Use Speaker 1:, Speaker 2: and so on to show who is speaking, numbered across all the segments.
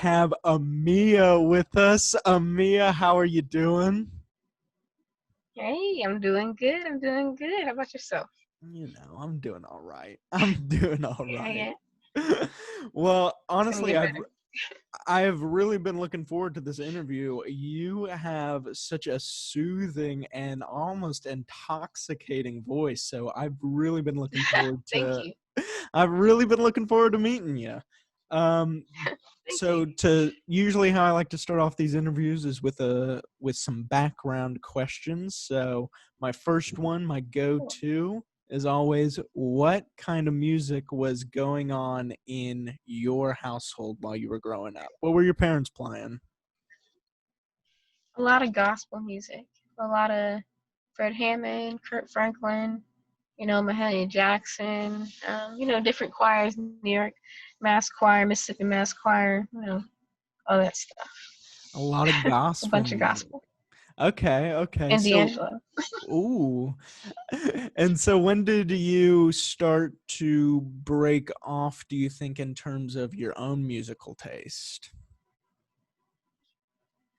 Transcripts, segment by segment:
Speaker 1: have AMEA with us. AMEA, how are you doing?
Speaker 2: Hey, I'm doing good. I'm doing good. How about yourself?
Speaker 1: I'm doing all right. I'm doing all
Speaker 2: Yeah,
Speaker 1: right.
Speaker 2: yeah.
Speaker 1: Well,
Speaker 2: It's gonna
Speaker 1: honestly,
Speaker 2: get
Speaker 1: I've
Speaker 2: better.
Speaker 1: I have really been looking forward to this interview. You have such a soothing and almost intoxicating voice, so
Speaker 2: Thank you.
Speaker 1: I've really been looking forward to meeting you. Um,
Speaker 2: Thank you.
Speaker 1: so to usually how I like to start off these interviews is with some background questions. So my first one, my
Speaker 2: Cool.
Speaker 1: go-to is always, what kind of music was going on in your household while you were growing up? What were your parents playing?
Speaker 2: A lot of gospel music. A lot of Fred Hammond, Kurt Franklin, Mahalia Jackson, different choirs, New York Mass Choir, Mississippi Mass Choir, all that stuff.
Speaker 1: A lot of
Speaker 2: A
Speaker 1: gospel
Speaker 2: bunch of
Speaker 1: music.
Speaker 2: gospel.
Speaker 1: Okay.
Speaker 2: And
Speaker 1: So,
Speaker 2: D'Angelo.
Speaker 1: ooh. And so when did you start to break off, do you think, in terms of your own musical taste?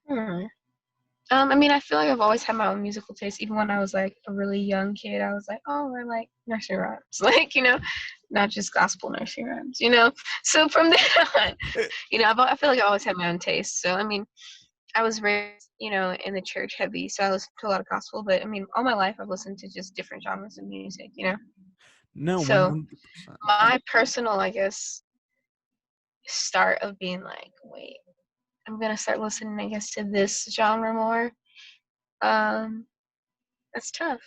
Speaker 2: Hmm. I feel like I've always had my own musical taste. Even when I was like a really young kid, I was like, oh, I like nursery rhymes, not just gospel nursery rhymes. So from there on, I feel like I always had my own taste. So I was raised, in the church heavy, so I listened to a lot of gospel. But all my life I've listened to just different genres of music.
Speaker 1: No,
Speaker 2: So
Speaker 1: 100%.
Speaker 2: my personal, I guess, start of being like, wait, I'm gonna start listening, I guess, to this genre more. Um, that's tough.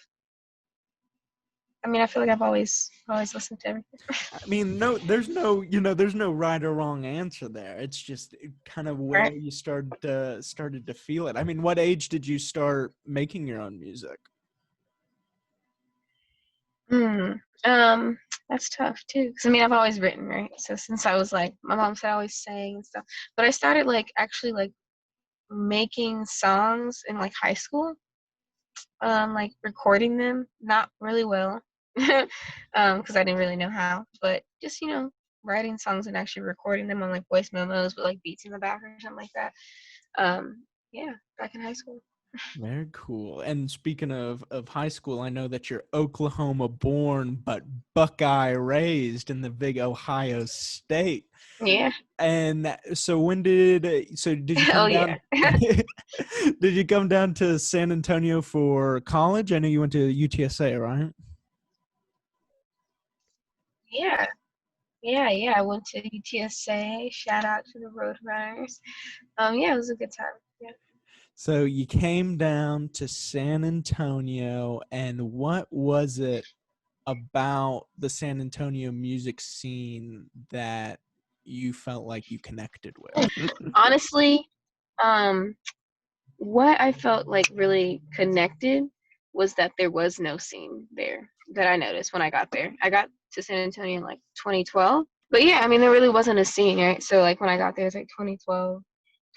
Speaker 2: I feel like I've always listened to everything.
Speaker 1: I mean, no, there's no right or wrong answer there. It's just kind of where
Speaker 2: Right?
Speaker 1: you started to feel it. I mean, what age did you start making your own music?
Speaker 2: Hmm. That's tough too. Cause I've always written, right? So since I was like, my mom said I always sang and stuff. But I started like actually like making songs in like high school. Like recording them, not really well. Because I didn't really know how. But just, writing songs and actually recording them on like voice memos with like beats in the back or something like that. Yeah, back in high school.
Speaker 1: Very cool. And speaking of high school, I know that you're Oklahoma born but Buckeye raised in the big Ohio State.
Speaker 2: Yeah.
Speaker 1: And so did you
Speaker 2: Oh
Speaker 1: come
Speaker 2: yeah.
Speaker 1: down did you come down to San Antonio for college? I know you went to UTSA, right?
Speaker 2: Yeah. Yeah. I went to UTSA. Shout out to the Roadrunners. Yeah, it was a good time. Yeah.
Speaker 1: So you came down to San Antonio, and what was it about the San Antonio music scene that you felt like you connected with?
Speaker 2: Honestly, um, what I felt like really connected was that there was no scene there that I noticed when I got there. I got to San Antonio in like 2012. But yeah, there really wasn't a scene, right? So like when I got there, it's like 2012,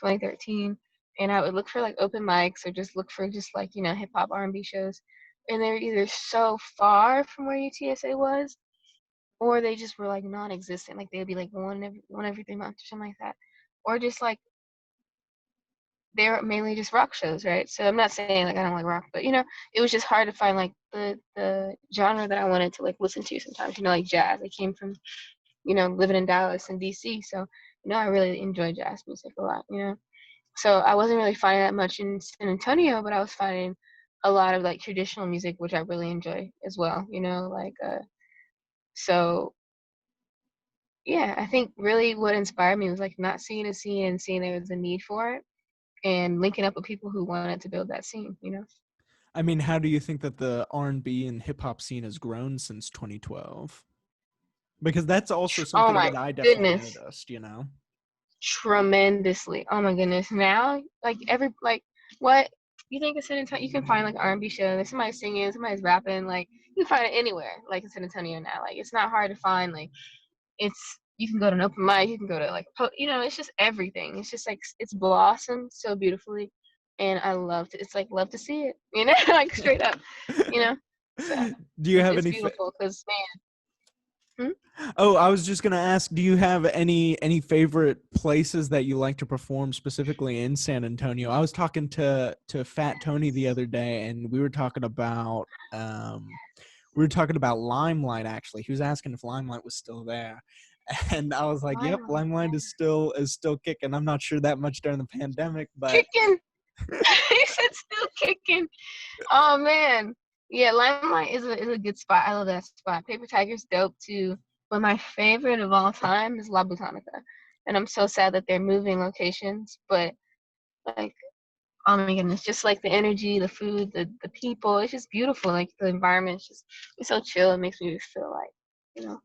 Speaker 2: 2013, and I would look for like open mics or just look for just like, hip hop R&B shows. And they're either so far from where UTSA was, or they just were like non-existent. Like they would be like one every 3 months or something like that. Or just like they're mainly just rock shows, right? So I'm not saying like I don't like rock, but it was just hard to find like the genre that I wanted to like listen to sometimes, like jazz. I came from, living in Dallas and DC, so I really enjoy jazz music a lot. So I wasn't really finding that much in San Antonio, but I was finding a lot of like traditional music, which I really enjoy as well, so yeah, I think really what inspired me was like not seeing a scene and seeing there was a need for it and linking up with people who wanted to build that scene.
Speaker 1: I mean, how do you think that the R&B and hip hop scene has grown since 2012? Because that's also
Speaker 2: Oh
Speaker 1: something
Speaker 2: my
Speaker 1: that I definitely
Speaker 2: goodness,
Speaker 1: noticed.
Speaker 2: tremendously. Oh my goodness. Now, like what you think of San Antonio, you can find like R&B show. There's somebody singing, somebody's rapping. Like you can find it anywhere. Like in San Antonio now, like it's not hard to find. Like you can go to an open mic, you can go to like it's just everything. It's just like it's blossomed so beautifully, and I love to. It's like love to see it. Like straight up. You know. So
Speaker 1: Do you have
Speaker 2: it's
Speaker 1: any
Speaker 2: beautiful because man. Hmm?
Speaker 1: Oh, I was just gonna ask, do you have any favorite places that you like to perform specifically in San Antonio? I was talking to Fat Tony the other day, and we were talking about Limelight actually. He was asking if Limelight was still there. And I was like, "Yep,
Speaker 2: Limelight.
Speaker 1: Limelight is still kicking." I'm not sure that much during the pandemic, but
Speaker 2: Kicking. He said still kicking. Oh man. Yeah, Limelight is a good spot. I love that spot. Paper Tiger's dope too. But my favorite of all time is La Botanica. And I'm so sad that they're moving locations. But like, oh my goodness, just like the energy, the food, the people, it's just beautiful. Like the environment's just it's so chill. It makes me feel like, you know,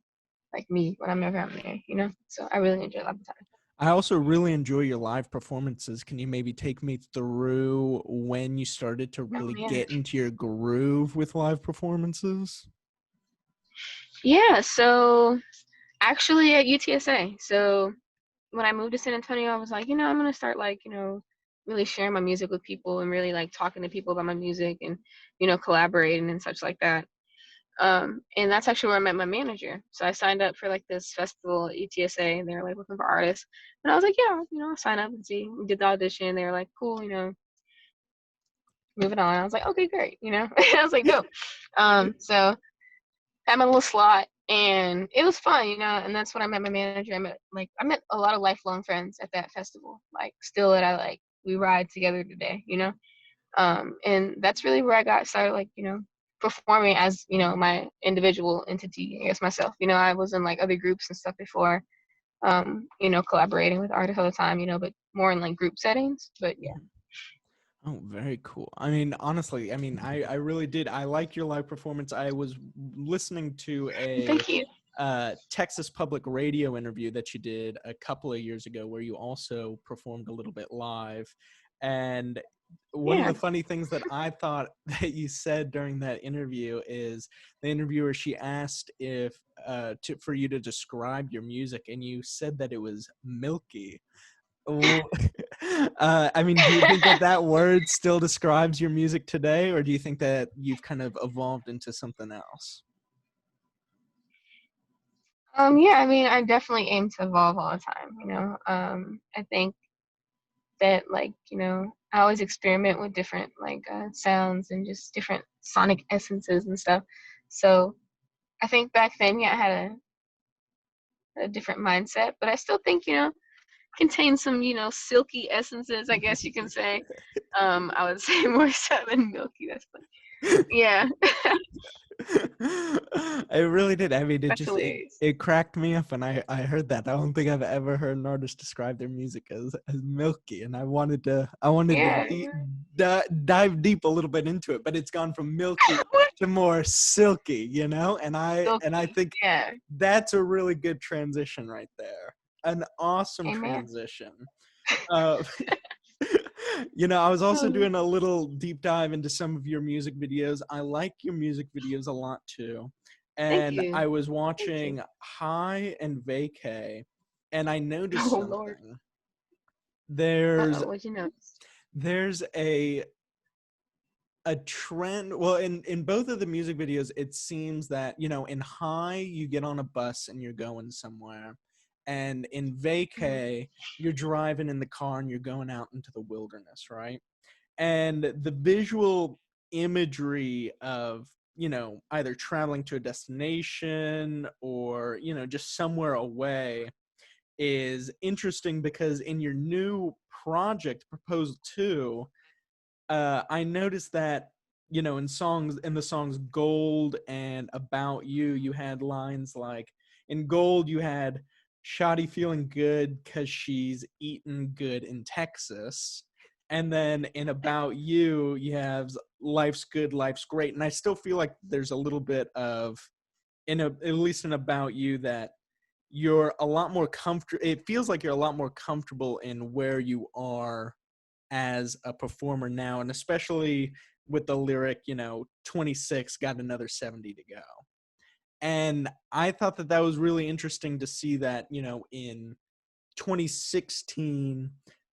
Speaker 2: like me when I'm ever there, you know? So I really enjoy La Botanica.
Speaker 1: I also really enjoy your live performances. Can you maybe take me through when you started to
Speaker 2: Oh
Speaker 1: really
Speaker 2: man.
Speaker 1: get into your groove with live performances?
Speaker 2: Yeah, so actually at UTSA. So when I moved to San Antonio, I was like, I'm gonna start like, really sharing my music with people and really like talking to people about my music and, collaborating and such like that. And that's actually where I met my manager. So I signed up for like this festival at UTSA and they were like looking for artists. And I was like, yeah, I'll sign up and see. We did the audition. They were like, cool, moving on. I was like, okay, great, I was like, dope. So I'm a little slot and it was fun, and that's when I met my manager. I met a lot of lifelong friends at that festival, like still that I like we ride together today. And that's really where I got started, like, performing as, my individual entity, I guess myself. I was in like other groups and stuff before, collaborating with artists all the time, but more in like group settings. But yeah.
Speaker 1: Oh, very cool. I mean, honestly, I really did. I like your live performance. I was listening to a
Speaker 2: Thank you.
Speaker 1: Texas Public Radio interview that you did a couple of years ago where you also performed a little bit live. And one of
Speaker 2: Yeah.
Speaker 1: the funny things that I thought that you said during that interview is the interviewer, she asked if for you to describe your music, and you said that it was milky. Well, I mean, do you think that that word still describes your music today, or do you think that you've kind of evolved into something else?
Speaker 2: Yeah, I mean, I definitely aim to evolve all the time. I think that, like, I always experiment with different like sounds and just different sonic essences and stuff. So I think back then, yeah, I had a different mindset, but I still think, contains some, silky essences, I guess you can say. I would say more so than milky. That's funny. Yeah.
Speaker 1: It really did. I mean, it
Speaker 2: That's
Speaker 1: just it
Speaker 2: hilarious.
Speaker 1: it cracked me up, and I heard that. I don't think I've ever heard an artist describe their music as milky, and I wanted to
Speaker 2: Yeah.
Speaker 1: dive deep a little bit into it, but it's gone from milky
Speaker 2: What?
Speaker 1: to more silky, and I
Speaker 2: Silky.
Speaker 1: think
Speaker 2: Yeah.
Speaker 1: that's a really good transition right there. An awesome
Speaker 2: Amen.
Speaker 1: transition. Uh, I was also
Speaker 2: Oh,
Speaker 1: doing a little deep dive into some of your music videos. I like your music videos a lot too.
Speaker 2: thank
Speaker 1: And
Speaker 2: you.
Speaker 1: I was
Speaker 2: Thank you.
Speaker 1: watching High and Vacay, and I noticed
Speaker 2: Oh Lord.
Speaker 1: something. There's
Speaker 2: Uh-oh, what'd you notice?
Speaker 1: there's a trend. Well, in both of the music videos, it seems that, in High you get on a bus and you're going somewhere, and in
Speaker 2: Mhm.
Speaker 1: Vacay you're driving in the car and you're going out into the wilderness, right? And the visual imagery of, either traveling to a destination or, just somewhere away is interesting because in your new project Proposal 2, I noticed that, in the songs Gold and About You, you had lines like, in Gold you had Shotty feeling good because she's eating good in Texas. And then in About You, you have life's good, life's great. And I still feel like there's a little bit of, at least in About You, that you're a lot more comfortable. It feels like you're a lot more comfortable in where you are as a performer now, and especially with the lyric, 26 got another 70 to go. And I thought that that was really interesting to see that, in 2016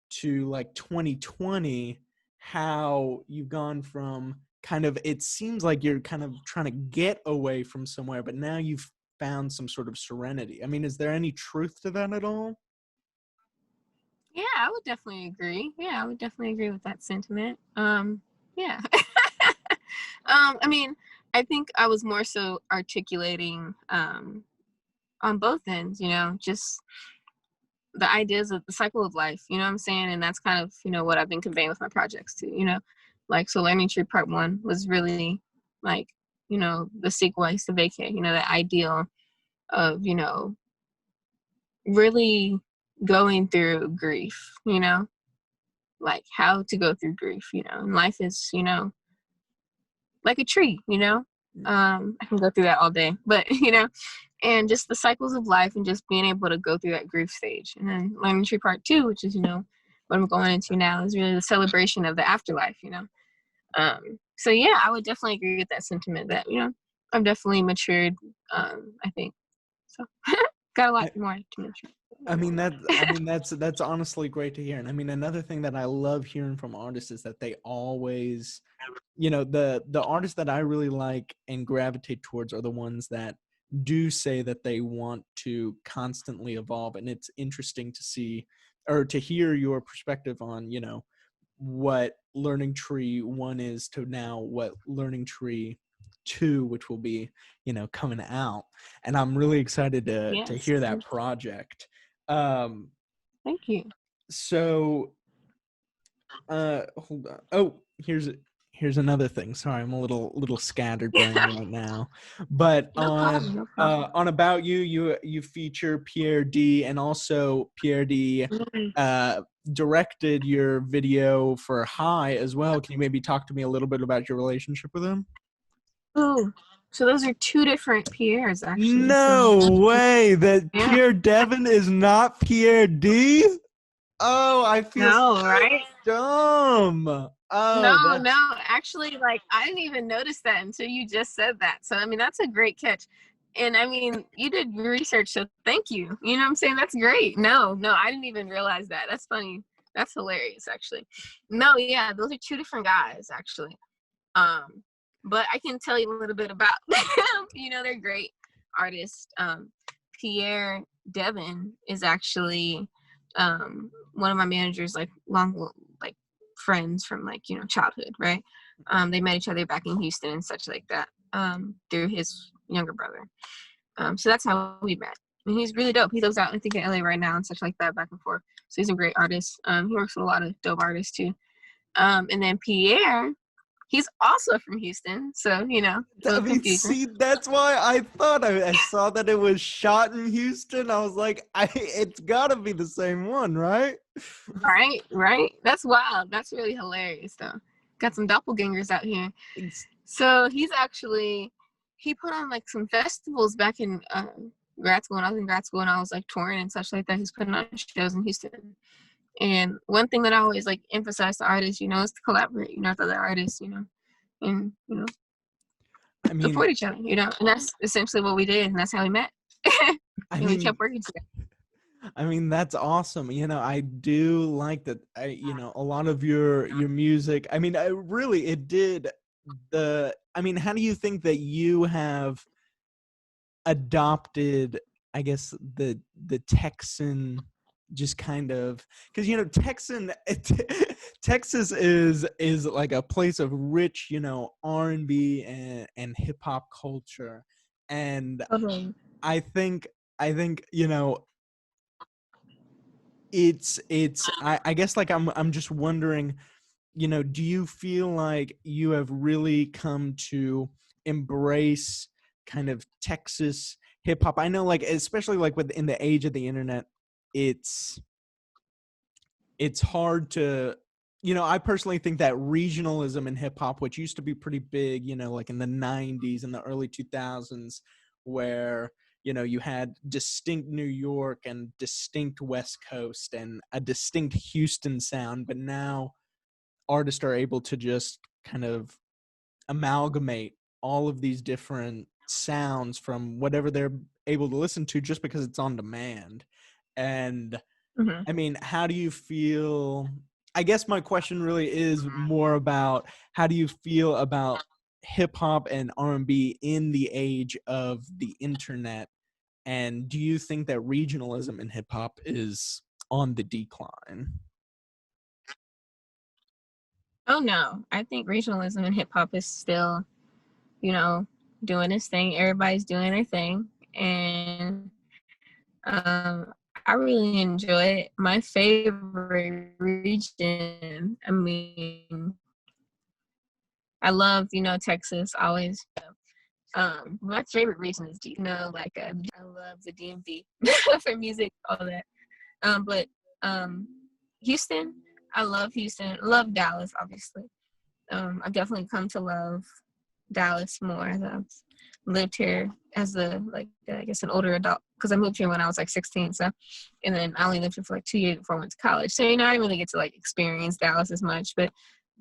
Speaker 1: to like 2020, how you've gone from kind of, it seems like you're kind of trying to get away from somewhere, but now you've found some sort of serenity. I mean, is there any truth to that at all?
Speaker 2: Yeah, I would definitely agree. Yeah, I would definitely agree with that sentiment. Yeah. I mean, I think I was more so articulating on both ends, just the ideas of the cycle of life, you know what I'm saying? And that's kind of, what I've been conveying with my projects too, like, so Learning Tree Part 1 was really like, the sequel, Ice to Vacate, the ideal of, really going through grief, like how to go through grief, and life is, like a tree, I can go through that all day, but, and just the cycles of life and just being able to go through that grief stage. And then Learning Tree Part 2, which is, what I'm going into now, is really the celebration of the afterlife, So yeah, I would definitely agree with that sentiment that, I've definitely matured, I think. So got a lot more to mature.
Speaker 1: That's honestly great to hear. And I mean, another thing that I love hearing from artists is that they always, the artists that I really like and gravitate towards are the ones that do say that they want to constantly evolve. And it's interesting to see or to hear your perspective on, what Learning Tree 1 is to now what Learning Tree 2, which will be, coming out. And I'm really excited to
Speaker 2: Yes.
Speaker 1: hear that project. Um,
Speaker 2: Thank you.
Speaker 1: so hold on. Oh, here's another thing. Sorry, I'm a little scattered brain right now. But
Speaker 2: No problem. No problem.
Speaker 1: on About You, you feature Pierre D, and also Pierre D directed your video for High as well. Can you maybe talk to me a little bit about your relationship with him?
Speaker 2: Oh, so those are two different Pierres, actually. So
Speaker 1: No way that
Speaker 2: yeah.
Speaker 1: Pierre Devin is not Pierre D. Oh, I feel
Speaker 2: No,
Speaker 1: so
Speaker 2: right?
Speaker 1: dumb. Oh,
Speaker 2: No. Actually, like, I didn't even notice that until you just said that. So I mean, that's a great catch. And I mean, you did research, so thank you. You know what I'm saying? That's great. No, I didn't even realize that. That's funny. That's hilarious, actually. No, yeah, those are two different guys, actually. Um, but I can tell you a little bit about them. They're great artists. Pierre Devin is actually one of my managers, like long, like friends from, like, childhood, right? They met each other back in Houston and such like that, through his younger brother. So that's how we met. And he's really dope. He lives out, I think, in LA right now and such like that, back and forth. So he's a great artist. He works with a lot of dope artists too. And then Pierre, he's also from Houston, so a
Speaker 1: I
Speaker 2: little
Speaker 1: mean,
Speaker 2: confusion.
Speaker 1: see, that's why I thought I saw that it was shot in Houston. I was like, it's gotta be the same one, right?
Speaker 2: Right. That's wild. That's really hilarious, though. Got some doppelgangers out here.
Speaker 1: It's-
Speaker 2: So he put on like some festivals back in grad school. When I was in grad school and I was like touring and such like that, he's putting on shows in Houston. And one thing that I always like emphasize to artists, is to collaborate, with other artists, and
Speaker 1: I mean,
Speaker 2: support each other, and that's essentially what we did, and that's how we met.
Speaker 1: I
Speaker 2: And we
Speaker 1: mean,
Speaker 2: kept working together.
Speaker 1: that's awesome. I do like that. A lot of your music. I mean, it did I mean, how do you think that you have adopted, I guess, the Texan, just kind of, because Texas is like a place of rich, R&B and hip hop culture. And
Speaker 2: Totally.
Speaker 1: I think I guess, like, I'm just wondering, do you feel like you have really come to embrace kind of Texas hip hop? I know, like, especially like in the age of the internet, it's hard to, I personally think that regionalism in hip hop, which used to be pretty big, like in the 90s and the early 2000s, where you had distinct New York and distinct West Coast and a distinct Houston sound, but now artists are able to just kind of amalgamate all of these different sounds from whatever they're able to listen to, just because it's on demand. And
Speaker 2: Mm-hmm.
Speaker 1: I mean, how do you feel? I guess my question really is more about, how do you feel about hip hop and R&B in the age of the internet? And do you think that regionalism in hip hop is on the decline?
Speaker 2: Oh no, I think regionalism in hip hop is still, you know, doing its thing. Everybody's doing their thing, and I really enjoy it. My favorite region, I mean, I love, Texas always. My favorite region is, I love the DMV for music, all that. But Houston, I love Houston. Love Dallas, obviously. I've definitely come to love Dallas more. I've lived here as I guess an older adult, because I moved here when I was like 16. So, and then I only lived here for like 2 years before I went to college. So, I didn't really get to like experience Dallas as much. But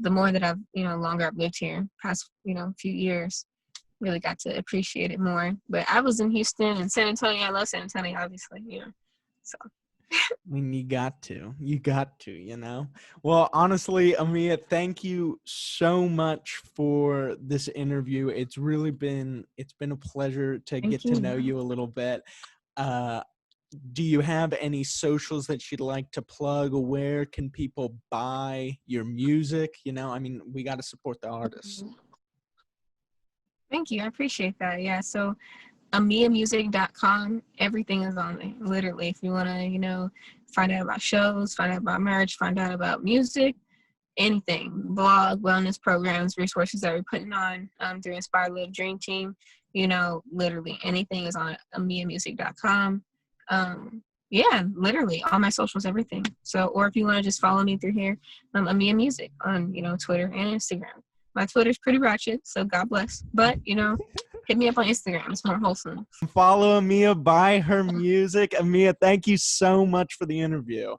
Speaker 2: the more that I've, longer I've lived here, past, few years, really got to appreciate it more. But I was in Houston and San Antonio. I love San Antonio, obviously, so.
Speaker 1: I mean, you got to, Well, honestly, AMEA, thank you so much for this interview. It's been a pleasure to get to know you a little bit. Do you have any socials that you'd like to plug? Where can people buy your music? I mean, we got to support the artists.
Speaker 2: Thank you. I appreciate that. Yeah. So AMEAmusic.com, everything is on there. Literally, if you want to, find out about shows, find out about merch, find out about music, anything, blog, wellness programs, resources that we're putting on through Inspire Live Dream Team, literally anything is on AMEAmusic.com. Yeah, literally all my socials, everything. So, or if you want to just follow me through here, AMEA Music on, Twitter and Instagram. My Twitter's pretty ratchet, so God bless. But, hit me up on Instagram. It's more wholesome.
Speaker 1: Follow AMEA, buy her music. AMEA, thank you so much for the interview.